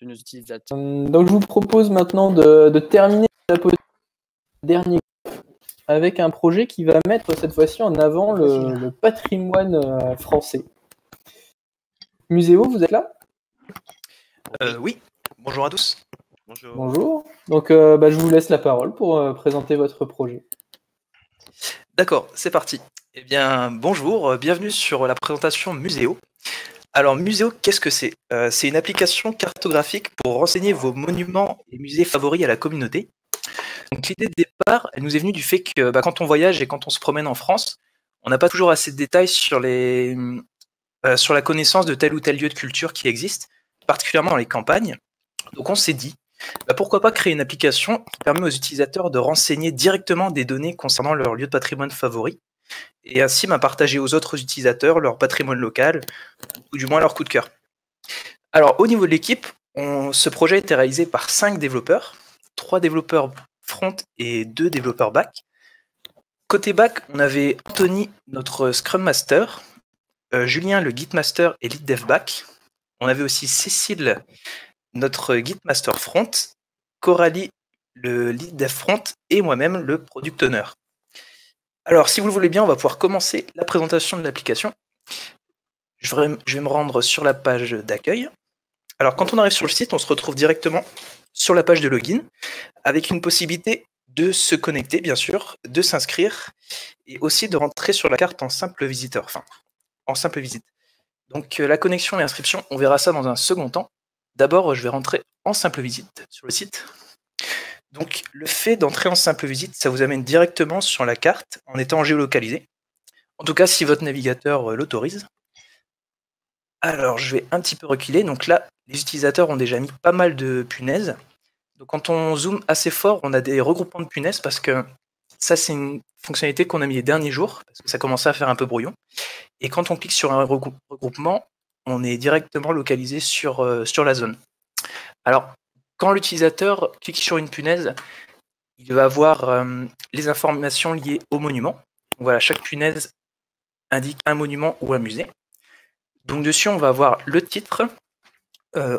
de nos utilisateurs. Donc je vous propose maintenant de terminer la dernier avec un projet qui va mettre cette fois-ci en avant le patrimoine français. Muséo, vous êtes là? Oui, bonjour à tous. Bonjour. Donc je vous laisse la parole pour présenter votre projet. D'accord, c'est parti. Eh bien, bonjour, bienvenue sur la présentation Muséo. Alors, Muséo, qu'est-ce que c'est? C'est une application cartographique pour renseigner vos monuments et musées favoris à la communauté. Donc, l'idée de départ, elle nous est venue du fait que quand on voyage et quand on se promène en France, on n'a pas toujours assez de détails sur la connaissance de tel ou tel lieu de culture qui existe, particulièrement dans les campagnes. Donc, on s'est dit, pourquoi pas créer une application qui permet aux utilisateurs de renseigner directement des données concernant leur lieu de patrimoine favori, et ainsi partager aux autres utilisateurs leur patrimoine local, ou du moins leur coup de cœur. Alors, au niveau de l'équipe, ce projet a été réalisé par 5 développeurs, 3 développeurs front et 2 développeurs back. Côté back, on avait Anthony, notre Scrum Master, Julien, le Git Master et Lead Dev Back. On avait aussi Cécile, notre Git Master Front, Coralie, le Lead Dev Front, et moi-même, le Product Owner. Alors, si vous le voulez bien, on va pouvoir commencer la présentation de l'application. Je vais me rendre sur la page d'accueil. Alors, quand on arrive sur le site, on se retrouve directement sur la page de login, avec une possibilité de se connecter, bien sûr, de s'inscrire, et aussi de rentrer sur la carte en simple visiteur, enfin, en simple visite. Donc, la connexion et l'inscription, on verra ça dans un second temps. D'abord, je vais rentrer en simple visite sur le site. Donc, le fait d'entrer en simple visite, ça vous amène directement sur la carte en étant géolocalisé. En tout cas, si votre navigateur l'autorise. Alors, je vais un petit peu reculer. Donc là, les utilisateurs ont déjà mis pas mal de punaises. Donc, quand on zoome assez fort, on a des regroupements de punaises parce que ça, c'est une fonctionnalité qu'on a mis les derniers jours parce que ça commençait à faire un peu brouillon. Et quand on clique sur un regroupement, on est directement localisé sur la zone. Alors, quand l'utilisateur clique sur une punaise, il va avoir les informations liées au monument. Donc, voilà, chaque punaise indique un monument ou un musée. Donc dessus, on va avoir le titre,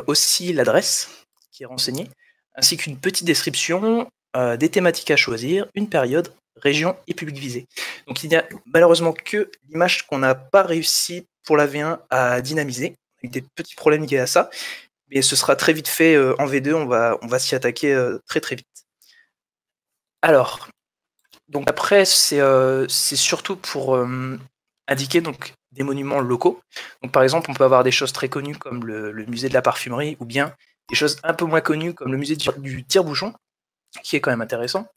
aussi l'adresse qui est renseignée, ainsi qu'une petite description, des thématiques à choisir, une période, région et public visé. Donc il n'y a malheureusement que l'image qu'on n'a pas réussi pour la V1 à dynamiser, avec des petits problèmes liés à ça, mais ce sera très vite fait en V2, on va s'y attaquer très très vite. Alors, donc après, c'est surtout pour indiquer donc, des monuments locaux. Donc par exemple, on peut avoir des choses très connues comme le musée de la parfumerie, ou bien des choses un peu moins connues comme le musée du tire-bouchon, qui est quand même intéressant.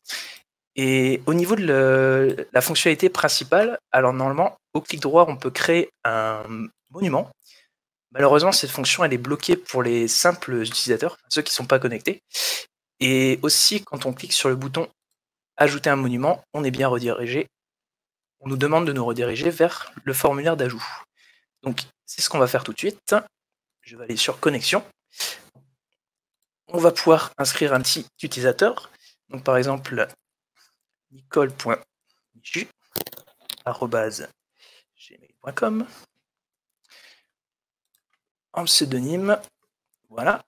Et au niveau de la fonctionnalité principale, alors normalement, au clic droit, on peut créer un monument. Malheureusement, cette fonction, elle est bloquée pour les simples utilisateurs, ceux qui ne sont pas connectés. Et aussi, quand on clique sur le bouton ajouter un monument, on est bien redirigé. On nous demande de nous rediriger vers le formulaire d'ajout. Donc, c'est ce qu'on va faire tout de suite. Je vais aller sur connexion. On va pouvoir inscrire un petit utilisateur. Donc, par exemple, nicole.michu@gmail.com. En pseudonyme, voilà.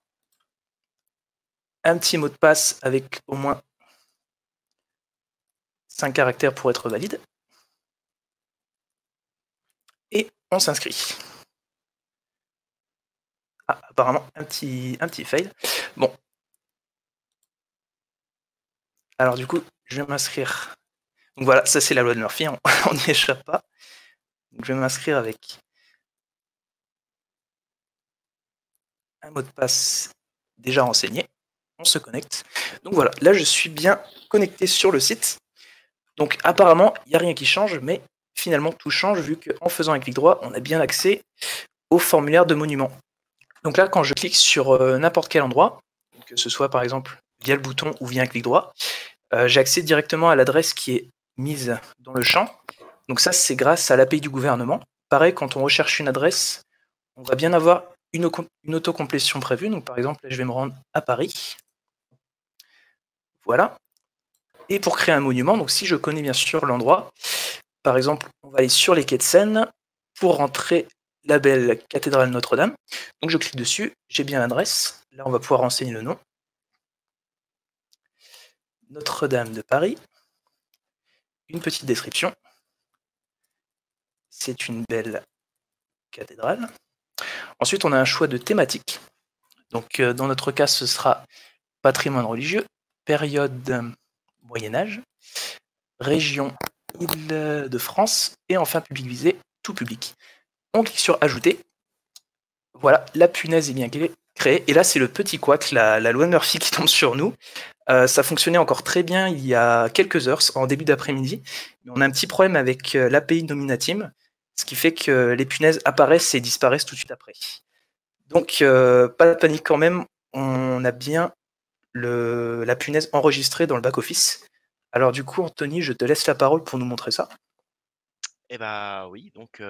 Un petit mot de passe avec au moins 5 caractères pour être valide. Et on s'inscrit. Ah, apparemment, un petit fail. Bon. Alors du coup, je vais m'inscrire. Donc voilà, ça c'est la loi de Murphy, on n'y échappe pas. Donc, je vais m'inscrire avec un mot de passe déjà renseigné. On se connecte. Donc voilà, là je suis bien connecté sur le site. Donc apparemment, il n'y a rien qui change, mais finalement tout change vu qu'en faisant un clic droit, on a bien accès au formulaire de monument. Donc là, quand je clique sur n'importe quel endroit, que ce soit par exemple via le bouton ou via un clic droit, j'accède directement à l'adresse qui est mise dans le champ. Donc ça, c'est grâce à l'API du gouvernement. Pareil, quand on recherche une adresse, on va bien avoir une autocomplétion prévue. Donc par exemple, là, je vais me rendre à Paris. Voilà. Et pour créer un monument, donc si je connais bien sûr l'endroit, par exemple, on va aller sur les quais de Seine pour rentrer la belle cathédrale Notre-Dame. Donc je clique dessus, j'ai bien l'adresse. Là, on va pouvoir renseigner le nom. Notre-Dame de Paris. Une petite description. C'est une belle cathédrale. Ensuite, on a un choix de thématique. Donc, dans notre cas, ce sera patrimoine religieux, période Moyen-Âge, région Île-de-France, et enfin, public visé, tout public. On clique sur Ajouter. Voilà, la punaise est bien créée. Et là, c'est le petit couac, la loi de Murphy qui tombe sur nous. Ça fonctionnait encore très bien il y a quelques heures, en début d'après-midi. Mais on a un petit problème avec l'API Nominatim, ce qui fait que les punaises apparaissent et disparaissent tout de suite après. Donc, pas de panique quand même, on a bien la punaise enregistrée dans le back-office. Alors du coup, Anthony, je te laisse la parole pour nous montrer ça. Eh bah oui, donc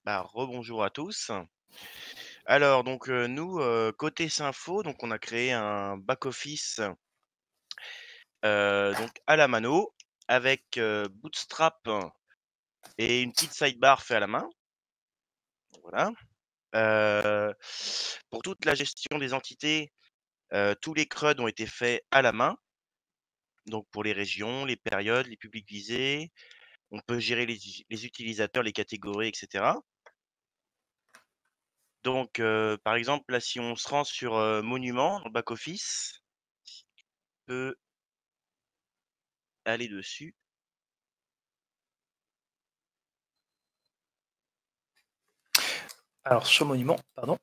rebonjour à tous. Alors donc nous côté Sympho, donc on a créé un back office donc à la mano avec Bootstrap et une petite sidebar fait à la main. Voilà. Pour toute la gestion des entités, tous les CRUD ont été faits à la main. Donc pour les régions, les périodes, les publics visés, on peut gérer les utilisateurs, les catégories, etc. Donc, par exemple, là, si on se rend sur Monument dans le back-office, on peut aller dessus. Alors sur Monument, pardon.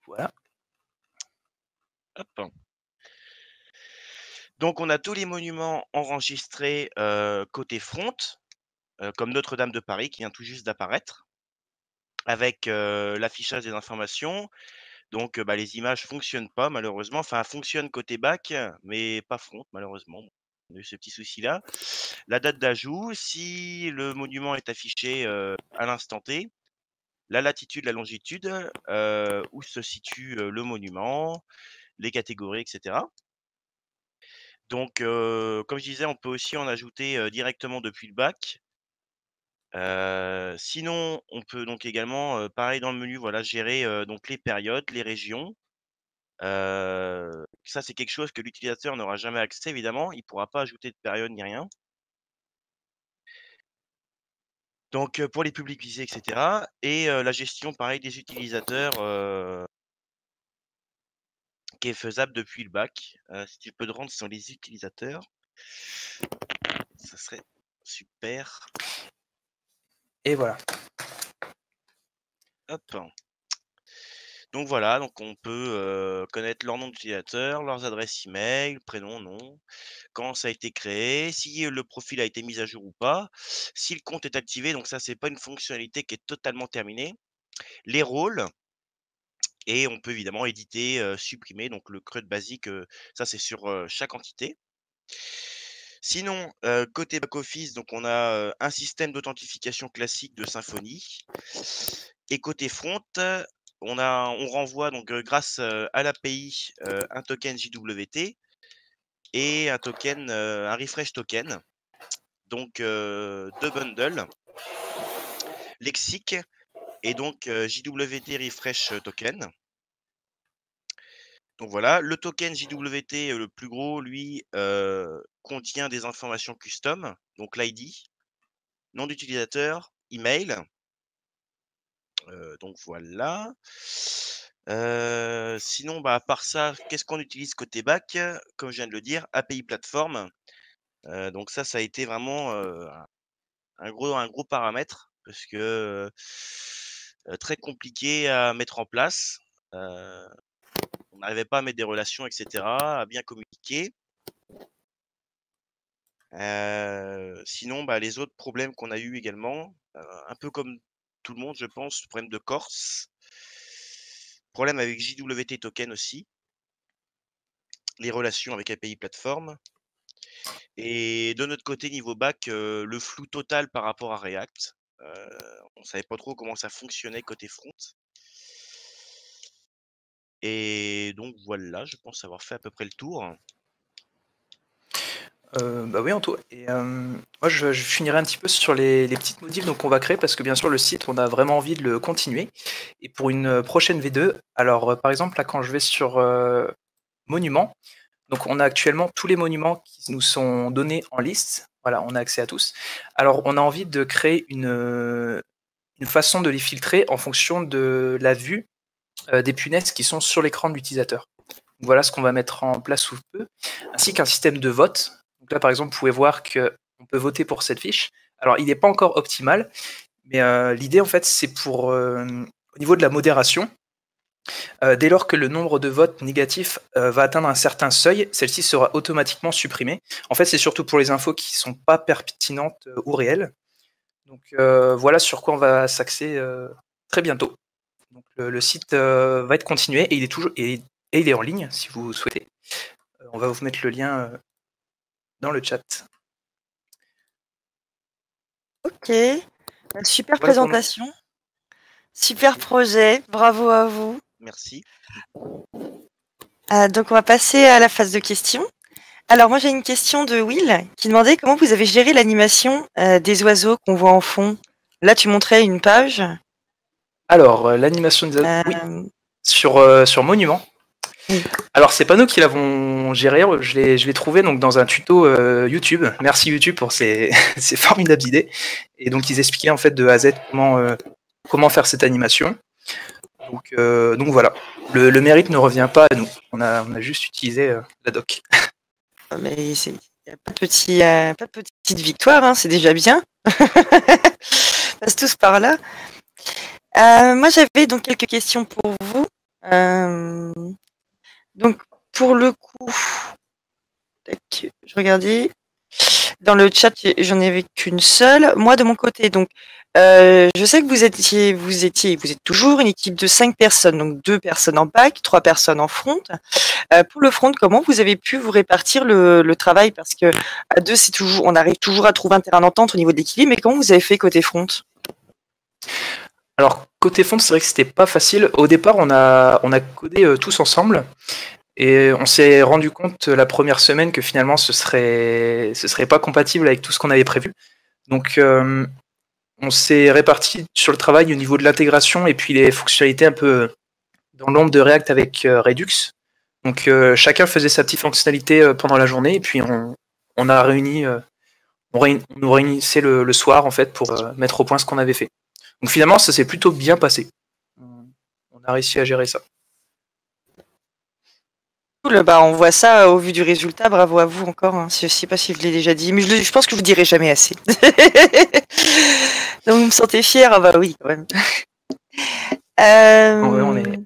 Voilà. Hop. Donc, on a tous les monuments enregistrés côté front, comme Notre-Dame de Paris qui vient tout juste d'apparaître, avec l'affichage des informations. Donc, les images fonctionnent pas malheureusement. Enfin, fonctionnent côté back, mais pas front malheureusement. On a eu ce petit souci-là. La date d'ajout, si le monument est affiché à l'instant T, la latitude, la longitude, où se situe le monument, les catégories, etc. Donc, comme je disais, on peut aussi en ajouter directement depuis le bac. Sinon, on peut donc également, pareil dans le menu, voilà, gérer donc les périodes, les régions. Ça, c'est quelque chose que l'utilisateur n'aura jamais accès, évidemment. Il ne pourra pas ajouter de période ni rien. Donc, pour les publics visés, etc. Et la gestion, pareil, des utilisateurs qui est faisable depuis le bac. Si tu peux te rendre sur les utilisateurs, ça serait super. Et voilà. Hop. Donc voilà, donc on peut connaître leur nom d'utilisateur, leurs adresses email, prénom, nom, quand ça a été créé, si le profil a été mis à jour ou pas, si le compte est activé, donc ça c'est pas une fonctionnalité qui est totalement terminée, les rôles, et on peut évidemment éditer, supprimer, donc le CRUD basique, ça c'est sur chaque entité. Sinon, côté back-office, donc on a un système d'authentification classique de Symfony. Et côté front, on renvoie donc grâce à l'API un token JWT et un token, un refresh token. Donc deux bundles, lexique et donc JWT refresh token. Donc voilà, le token JWT, le plus gros, lui, contient des informations custom, donc l'ID, nom d'utilisateur, email. Donc voilà. Sinon, à part ça, qu'est-ce qu'on utilise côté back? Comme je viens de le dire, API plateforme. Donc ça a été vraiment un gros paramètre parce que très compliqué à mettre en place. On n'arrivait pas à mettre des relations, etc., à bien communiquer. Sinon, les autres problèmes qu'on a eu également, un peu comme tout le monde, je pense, problème de Corse, problème avec JWT token aussi, les relations avec API plateforme, et de notre côté niveau back, le flou total par rapport à React. On savait pas trop comment ça fonctionnait côté front. Et donc voilà, je pense avoir fait à peu près le tour. Bah oui, Anto. Et moi, je finirai un petit peu sur les petites modifs donc qu'on va créer parce que bien sûr le site, on a vraiment envie de le continuer. Et pour une prochaine V2, alors par exemple là, quand je vais sur monuments, donc on a actuellement tous les monuments qui nous sont donnés en liste. Voilà, on a accès à tous. Alors on a envie de créer une façon de les filtrer en fonction de la vue des punaises qui sont sur l'écran de l'utilisateur. Voilà ce qu'on va mettre en place sous peu, ainsi qu'un système de vote. Donc là, par exemple, vous pouvez voir qu'on peut voter pour cette fiche. Alors, il n'est pas encore optimal, mais l'idée, en fait, c'est pour, au niveau de la modération, dès lors que le nombre de votes négatifs va atteindre un certain seuil, celle-ci sera automatiquement supprimée. En fait, c'est surtout pour les infos qui ne sont pas pertinentes ou réelles. Donc, voilà sur quoi on va s'axer très bientôt. Donc, le site va être continué et il est toujours... Et il est en ligne si vous souhaitez. On va vous mettre le lien dans le chat. Ok, super Voilà présentation, super projet, bravo à vous. Merci. Donc on va passer à la phase de questions. Alors moi j'ai une question de Will qui demandait comment vous avez géré l'animation des oiseaux qu'on voit en fond. Là tu montrais une page. Alors, l'animation des Euh, oui, sur Monument. Oui. Alors, c'est pas nous qui l'avons géré, je l'ai trouvé donc, dans un tuto YouTube. Merci YouTube pour ces, ces formidables idées. Et donc, ils expliquaient en fait de A à Z comment faire cette animation. Donc voilà, le mérite ne revient pas à nous. On a juste utilisé la doc. Mais il n'y a pas de petite victoire, hein, c'est déjà bien. Passe tous par là. Moi j'avais donc quelques questions pour vous. Donc pour le coup, je regardais dans le chat, j'en avais qu'une seule. Moi de mon côté, donc je sais que vous êtes toujours une équipe de 5 personnes, donc 2 personnes en back, 3 personnes en front. Pour le front, comment vous avez pu vous répartir le travail? Parce que à 2, on arrive toujours à trouver un terrain d'entente au niveau de l'équilibre, mais comment vous avez fait côté front? Alors, côté front, c'est vrai que c'était pas facile. Au départ, on a codé tous ensemble. Et on s'est rendu compte la première semaine que finalement ce serait pas compatible avec tout ce qu'on avait prévu. Donc on s'est réparti sur le travail au niveau de l'intégration et puis les fonctionnalités un peu dans l'ombre de React avec Redux. Donc chacun faisait sa petite fonctionnalité pendant la journée et puis on a réuni, on nous réunissait le soir en fait pour mettre au point ce qu'on avait fait. Donc finalement ça s'est plutôt bien passé. On a réussi à gérer ça. Bah, on voit ça au vu du résultat, bravo à vous encore, hein. Je sais pas si je l'ai déjà dit, mais je pense que je vous dirai jamais assez. Donc vous me sentez fière? Ah bah oui, quand même. Ouais,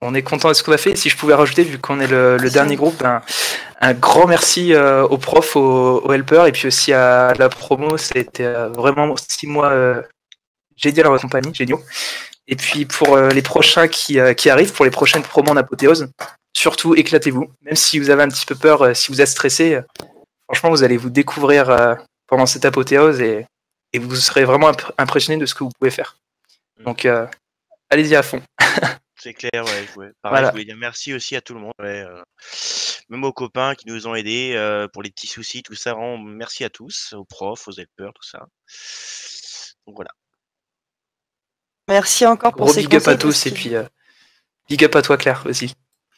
on est content de ce qu'on a fait. Et si je pouvais rajouter, vu qu'on est le dernier groupe, un grand merci aux profs, aux helpers et puis aussi à la promo. C'était vraiment 6 mois génial dans votre compagnie, géniaux. Et puis pour les prochains qui arrivent, pour les prochaines promos en apothéose, surtout éclatez-vous. Même si vous avez un petit peu peur, si vous êtes stressé, franchement, vous allez vous découvrir pendant cette apothéose et vous serez vraiment impressionné de ce que vous pouvez faire. Donc, allez-y à fond. C'est clair, ouais. Pareil, Voilà. je voulais dire merci aussi à tout le monde. Ouais, même aux copains qui nous ont aidés pour les petits soucis, tout ça. Vraiment, merci à tous, aux profs, aux helpers, tout ça. Donc voilà. Merci encore pour Gros ces big up conseils. à tous et puis big up à toi Claire aussi.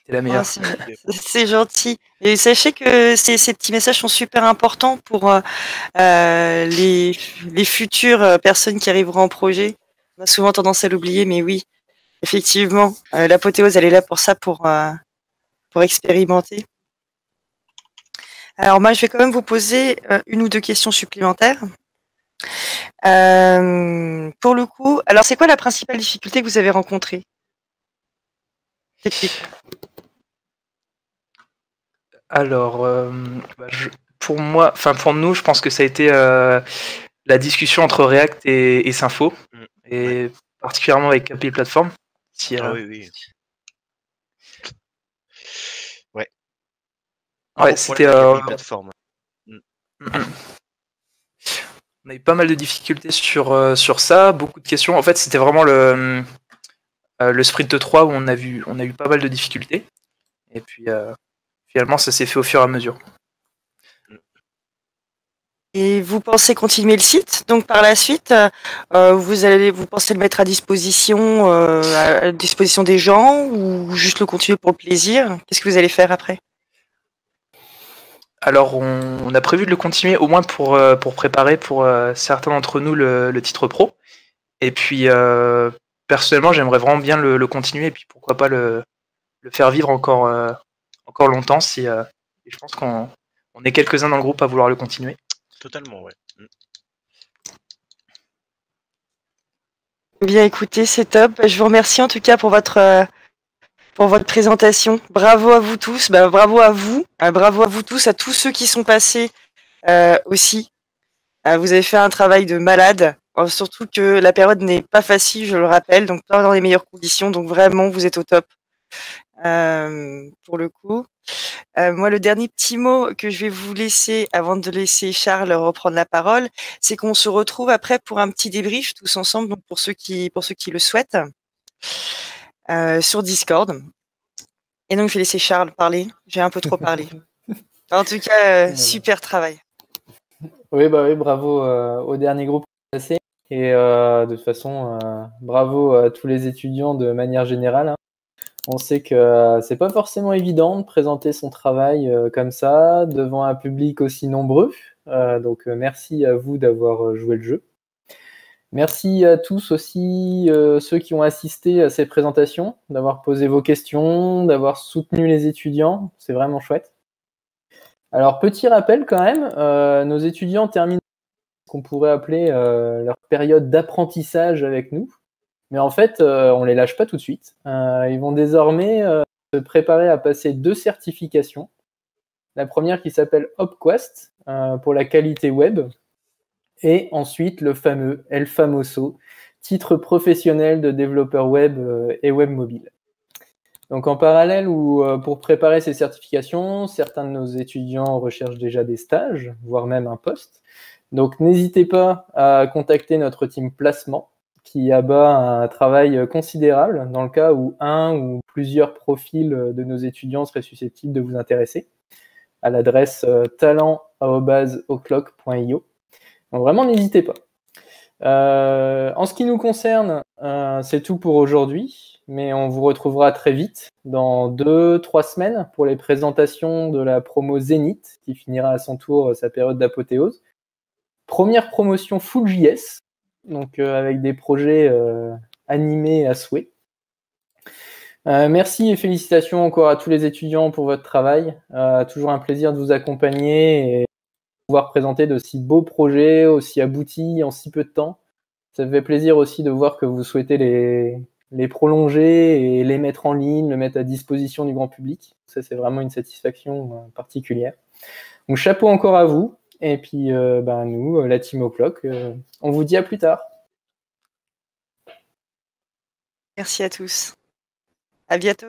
T'es la meilleure. C'est gentil. Et sachez que ces petits messages sont super importants pour les futures personnes qui arriveront en projet. On a souvent tendance à l'oublier, mais oui, effectivement, l'apothéose, elle est là pour ça, pour expérimenter. Alors moi, je vais quand même vous poser une ou deux questions supplémentaires. Pour le coup, alors c'est quoi la principale difficulté que vous avez rencontrée? Alors, pour moi, enfin pour nous, je pense que ça a été la discussion entre React et Symfo, et particulièrement avec API Platform. Ah oui. Ouais, c'était plateforme. On a eu pas mal de difficultés sur ça, beaucoup de questions. En fait, c'était vraiment le sprint 3 où on a eu pas mal de difficultés. Et puis finalement, ça s'est fait au fur et à mesure. Et vous pensez continuer le site, donc par la suite, vous pensez le mettre à disposition des gens ou juste le continuer pour le plaisir? Qu'est-ce que vous allez faire après? Alors, on a prévu de le continuer au moins pour préparer pour certains d'entre nous le titre pro. Et puis, personnellement, j'aimerais vraiment bien le continuer et puis pourquoi pas le faire vivre encore longtemps si et je pense qu'on est quelques-uns dans le groupe à vouloir le continuer. Totalement, ouais. Bien écoutez, c'est top. Je vous remercie en tout cas pour votre présentation. Bravo à vous tous, bravo à vous, bravo à vous tous, à tous ceux qui sont passés aussi. Vous avez fait un travail de malade, surtout que la période n'est pas facile, je le rappelle, donc pas dans les meilleures conditions, donc vraiment vous êtes au top pour le coup. Moi, le dernier petit mot que je vais vous laisser avant de laisser Charles reprendre la parole, c'est qu'on se retrouve après pour un petit débrief tous ensemble, donc pour ceux qui le souhaitent, sur Discord. Et donc, je vais laisser Charles parler. J'ai un peu trop parlé. En tout cas, super travail. Oui, bravo au dernier groupe passé. Et de toute façon, bravo à tous les étudiants de manière générale. Hein. On sait que c'est pas forcément évident de présenter son travail comme ça, devant un public aussi nombreux. Donc merci à vous d'avoir joué le jeu. Merci à tous aussi ceux qui ont assisté à ces présentations, d'avoir posé vos questions, d'avoir soutenu les étudiants. C'est vraiment chouette. Alors, petit rappel quand même, nos étudiants terminent ce qu'on pourrait appeler leur période d'apprentissage avec nous. Mais en fait, on les lâche pas tout de suite. Ils vont désormais se préparer à passer 2 certifications. La première qui s'appelle HopQuest pour la qualité web. Et ensuite, le fameux El Famoso, titre professionnel de développeur web et web mobile. Donc en parallèle ou pour préparer ces certifications, certains de nos étudiants recherchent déjà des stages, voire même un poste. Donc n'hésitez pas à contacter notre team placement qui abat un travail considérable dans le cas où un ou plusieurs profils de nos étudiants seraient susceptibles de vous intéresser à l'adresse talent@oclock.io. Donc vraiment n'hésitez pas. En ce qui nous concerne, c'est tout pour aujourd'hui, mais on vous retrouvera très vite, dans 2-3 semaines, pour les présentations de la promo Zénith, qui finira à son tour sa période d'apothéose. Première promotion full JS, donc avec des projets animés à souhait. Merci et félicitations encore à tous les étudiants pour votre travail. Toujours un plaisir de vous accompagner et pouvoir présenter de si beaux projets, aussi aboutis en si peu de temps. Ça me fait plaisir aussi de voir que vous souhaitez les prolonger et les mettre en ligne, le mettre à disposition du grand public. Ça, c'est vraiment une satisfaction particulière. Donc, chapeau encore à vous. Et puis, nous, la Team O'Clock, on vous dit à plus tard. Merci à tous. À bientôt.